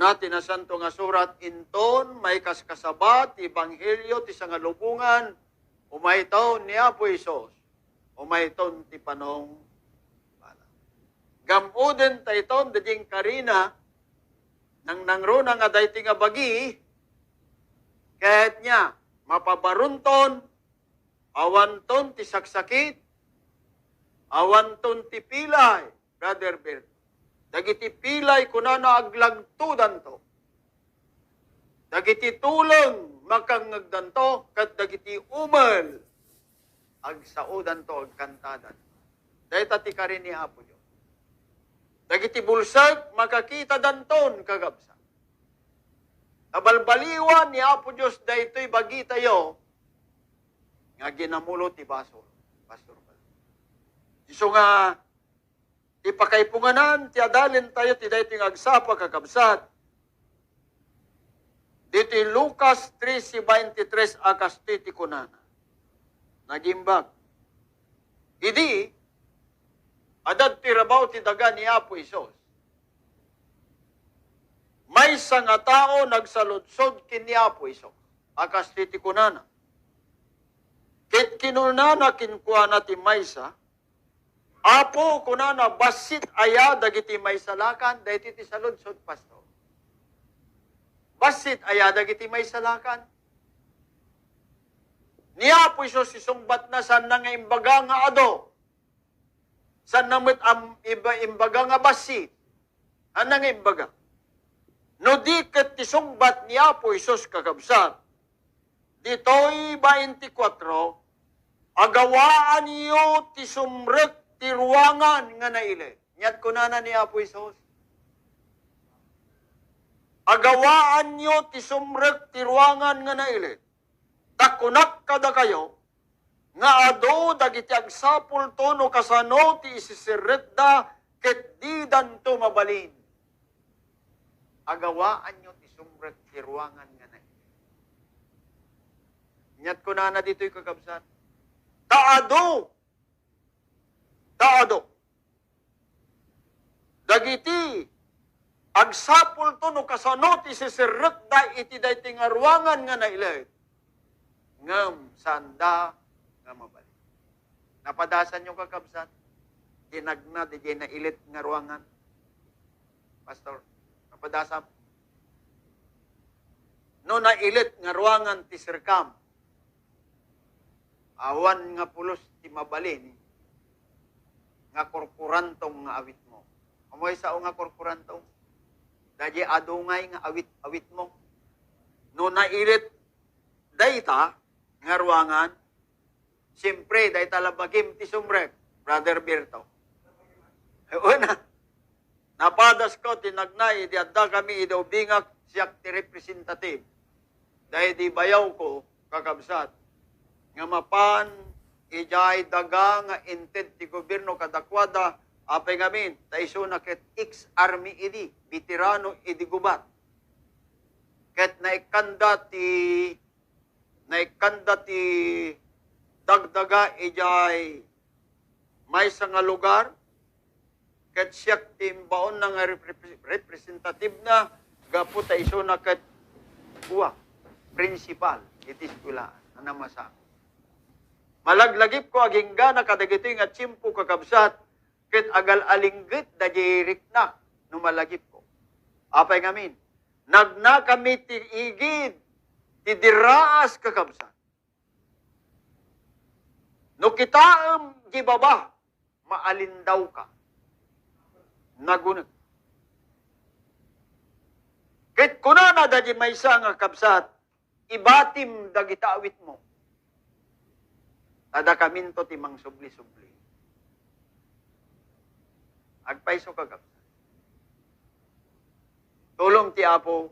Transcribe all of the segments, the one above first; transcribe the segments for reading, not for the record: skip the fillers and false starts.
natin na santo nga surat, inton may kaskasabat, Ebanghelyo, ti nga lubungan, umaytaw ni Apo Isos, umayton ti panong bala. Gamuden tayton, dading karina, nang nangruna nga dayti nga bagi, kahit niya, mapabarunton, awanton ti saksakit, awanton ti pilay, Brother Bert. Dagiti pilay kunana aglagtudan to. Dagiti tulong makangagdan to, kat dagiti umel agsaudan to, agkantadan. Dahita ti karin ni Apo Diyos. Dagiti bulsag makakita danton kagabsa. Nabalbaliwan ni Apo Diyos daytoy bagi tayo nga ginamulo ti Pastor. Iso nga ti pakaipunganan, ti adalin tayo, ti daytoy agsapa kakabsat. Dito Lucas 3:23 akas ti kunana. Nagimbag. Idi, adad ti rabaw ti daga ni Apo Isos. May nga tao nagsaludsod kini Apo Isos. Akas ti kunana. Ket kinunana kinkuana ti maysa, Apo, kunana, basit aya dagiti may salakan, dahiti ti saludsod, Pastor. Basit aya dagiti may salakan. Ni Apo Isos isungbat na san na nga imbaga nga ado. San namit imbaga nga basit. Ano nga imbaga? No di ket isungbat ni Apo Isos kakabsat. Dito'y 24, agawaan niyo ti sumrek ti ruangan nga naile. Nyat kunana ni Apo Isos. Agawaan nyo ti sumrek ti ruangan nga naile. Takunak kada kayo, nga ado dagiti agsapul to no kasano ti isisiret da ket di danto mabalin. Agawaan nyo ti sumrek ti ruangan nga naile. Nyat kunana dito'y kakabsat. Taado dagiti agsapul to no kasano ti sisiret da iti dayti nga ruangan nga nailay ngam sanda nga mabalik. Napadasan yung kakabsat, dinagna di na ilit nga ruangan. Pastor, napadasan. No nailit nga ruangan ti sirkam, awan nga pulos ti mabalin, nga korporantong nga awit mo. Amoy sao nga korporantong? Dahil adungay nga awit mo. No nailit dayta nga ruangan, siyempre dayta labagim ti sumrek, Brother Berto. Una, napadas ko, tinagnay, di adda kami idaubingak siyak ti representative. Dahil di bayaw ko, kakabsat, nga mapan, ijay daga nga intent ti gobyerno kadakwada apay ngamin taiso na ket ex-army idi veterano idi gubat ket naikanda ti dagdaga ijay may nga lugar ket siyak timbaon na nga representative na gapu taiso na ket kuwa principal iti eskwelahan ana masa. Malaglagip ko agingga na kadagiti nga tsimpo kakabsat, ket agal alinggit da jirik na, numalagip ko. Apay ngamin, nagna kami ti igid, ti diraas kakabsat. No kitaam gibaba, maalindaw ka. Nagunag. Ket kunana da di maysa nga kabsat, ibatim dagita awit mo. Tada kaminto ti mang subli-subli. Agpaiso kagabsa. Tulong ti Apo,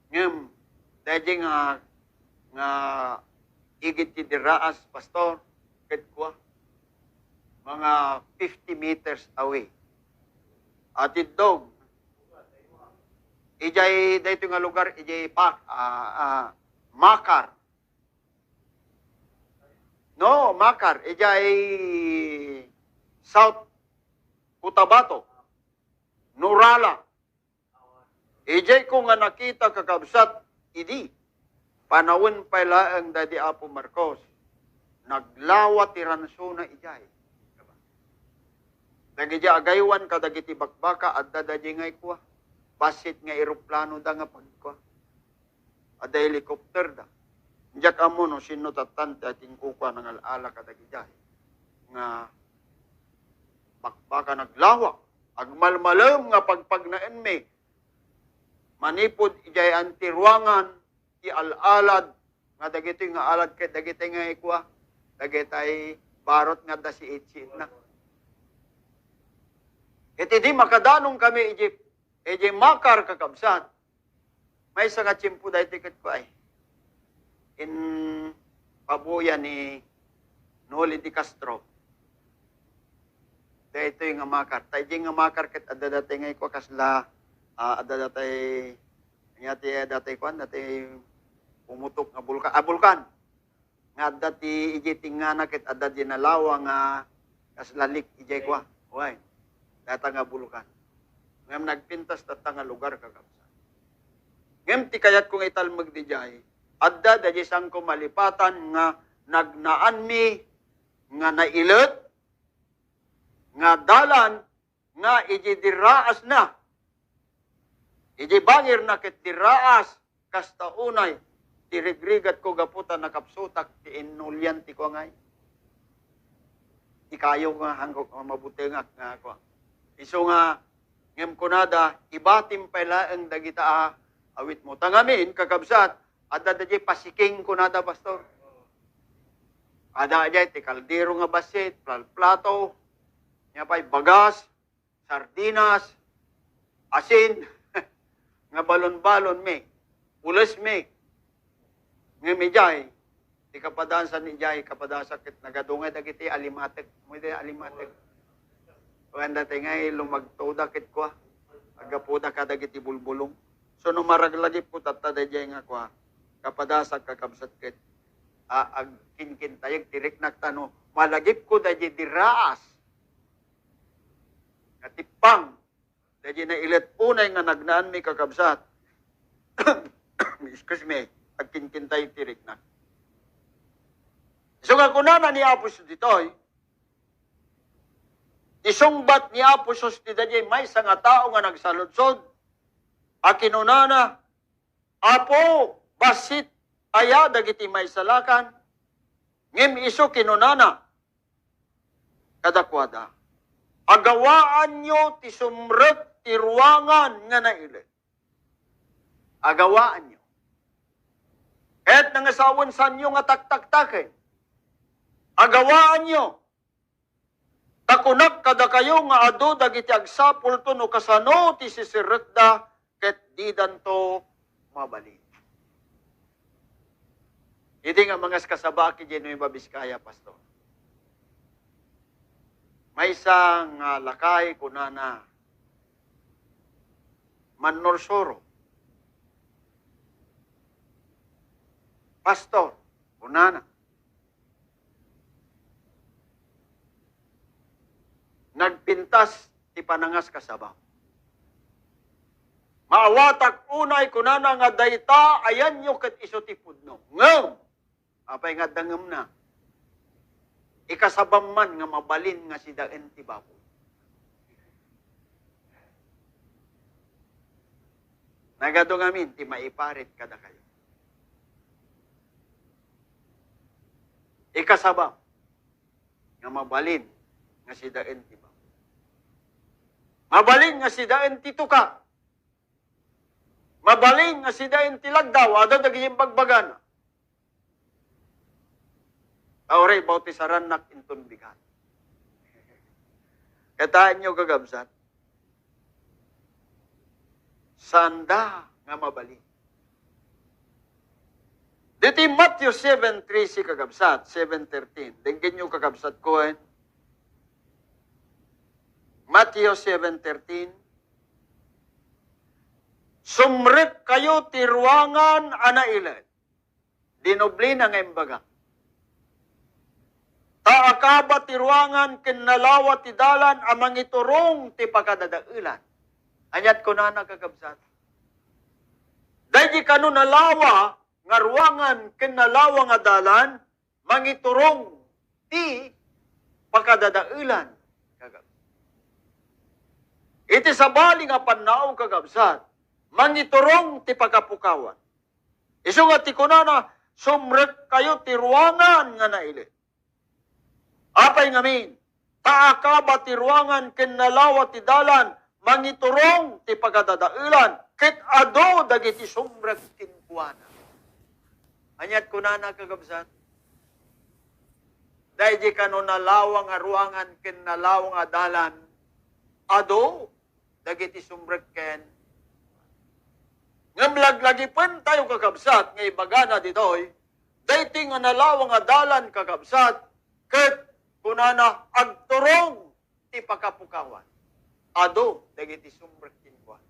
ngem, dahil nga igit ti diraas, Pastor, ket kwa, mga 50 meters away. At itdog, ijay, dahito nga lugar, ijay Makar. No, Makar. Ijay South Cotabato. Nurala. Ijay ko nga nakita kakabsat, idi, panawin pala ang Daddy Apo Marcos, naglawa ti ranso na ijay. Dagiti agaywan kadagiti bakbaka at dadadi ngay kuha. Basit nga eroplano da nga pagkuha. Ada helikopter da. Diyak amo no sino tatante ating kukuha ng alala kadagijay. Nga bakbaka naglawa. Agmalmalam nga pagpagnaan me. Manipod ijay antirwangan ti alalad nga dagiti nga alad kay dagiti nga ikuha. Dagiti barot nga da si itsit na. Iti di makadanong kami Egypt. Iti makar kakabsat. May isa nga tsimpo dahil tiket ko ay. In pabuya ni Noli Di Castro. Dahil ito yung nga makar. Tayo nga makar kat adadatay ngay ko kasla adadatay dati kwan, dati pumutok nga bulkan. Bulkan. Nga dati iti nga nakit adad nalawa nga kaslalik ijay ko. Uy. Data nga bulukan. Ngam nagpintas data nga lugar kakabsa. Ngam ti kayat kong ital magdijay, adda dahi sang ko malipatan nga nagnaan mi, nga nailet, nga dalan, nga iji diraas na. Iji bangir na kit diraas, kasta unay, tirigrigat ko gaputan nakapsutak, ti inulyan ti ko ngay. Di kayo nga hanggok mabuti nga ko. Iso nga, ngem kunada, ibatim pala ang dagita awit mo. Tangamin, kakabsat, at dadadya pasiking kunada, pastor. Ada ajay, ti kaldero nga basit, plato, nga pa'y bagas, sardinas, asin, nga balon-balon me, ulas me, nga medjay, ti kapadansan ni jay, kapadasakit, nagadungay dagiti alimatek, mo iti alimatek. Kanda tingay lumagtoda kit ko, agapuda kadagiti bulbulong. So no maraglagip ko tatada jay nga ko, kapadasag kakabsat kit, ag kinkintayag tirik naktano, malagip ko dahi diraas, katipang, dahi na ilit unay nga nagnaan mi kakabsat, excuse me, ag kinkintayag tirik nak. So nga kunana ni Apos ditoy, isungbat ni Aposos ti dayay may nga tao nga nagsaludsod. Akinunana, Apo, basit aya dagiti may salakan. Ngem iso kinunana, kadakwada. Agawaan nyo ti sumrek ti ruangan nga nailit. Agawaan nyo. Et nangasawon sa nyo nga taktaktakin. Agawaan nyo. Takunak kada kayo nga ado dagiti agsapul to no kasano ti sisirekda ket di danto mabalik. Iti nga mga kasabaki dyan Nueva Vizcaya, pastor. May isang lakay kunana Manorsoro. Pastor, kunana. Nagpintas ti panangas kasabaw. Maawatak unay kunana nga dayta ayan nyo ket iso ti pudno. Ngem, apay nga dangem na. Ikasabam man nga mabalin nga si daen ti baboy. Nagado ngamin ti maiparit kada kayo. Ikasabam nga mabalin nga si daen ti baboy. Mabaling nga si daen ti tuka. Mabaling nga si daen ti lagdaw, ada daging bagbagan. Auray, bautisaran nak inton bigat. Kataan nyo kagabsat. Sanda nga mabaling. Dito Matthew 7:3 si kagabsat, 7:13. Denggan nyo kagabsat ko Matthew 7:13. Sumrek kayo ti ruangan anailan. Dinubli na nga imbaga. Taakaba ti ruangan kinalawa ti dalan amang iturong ti pagkadadailan. Anyat ko na nakakabsat. Dahil kanu nalawa nga ruangan ken nalawa nga dalan mangiturong ti pakadadailan kagab. Iti sabali nga pannaw kagabsat mangiturong ti pagkapukawan. Isu nga ti kunana sumrek kayo ti ruangan nga naili. Apay ngamin, taakaba ti ruangan ken nalawa ti dalan mangiturong ti pagkadadailan ket ado dagiti sumrek tinkuana. Anyat kunana kagabsat. Dahil di kano nalawa nga ruangan ken nalawa nga dalan ado dagiti sumrek ken ngam laglagipan tayo kakabsat nga ibagana ditoy dayti nga nalawa nga dalan kakabsat ket kunana agturong ti pakapukawan ado dagiti sumrek tinkuan.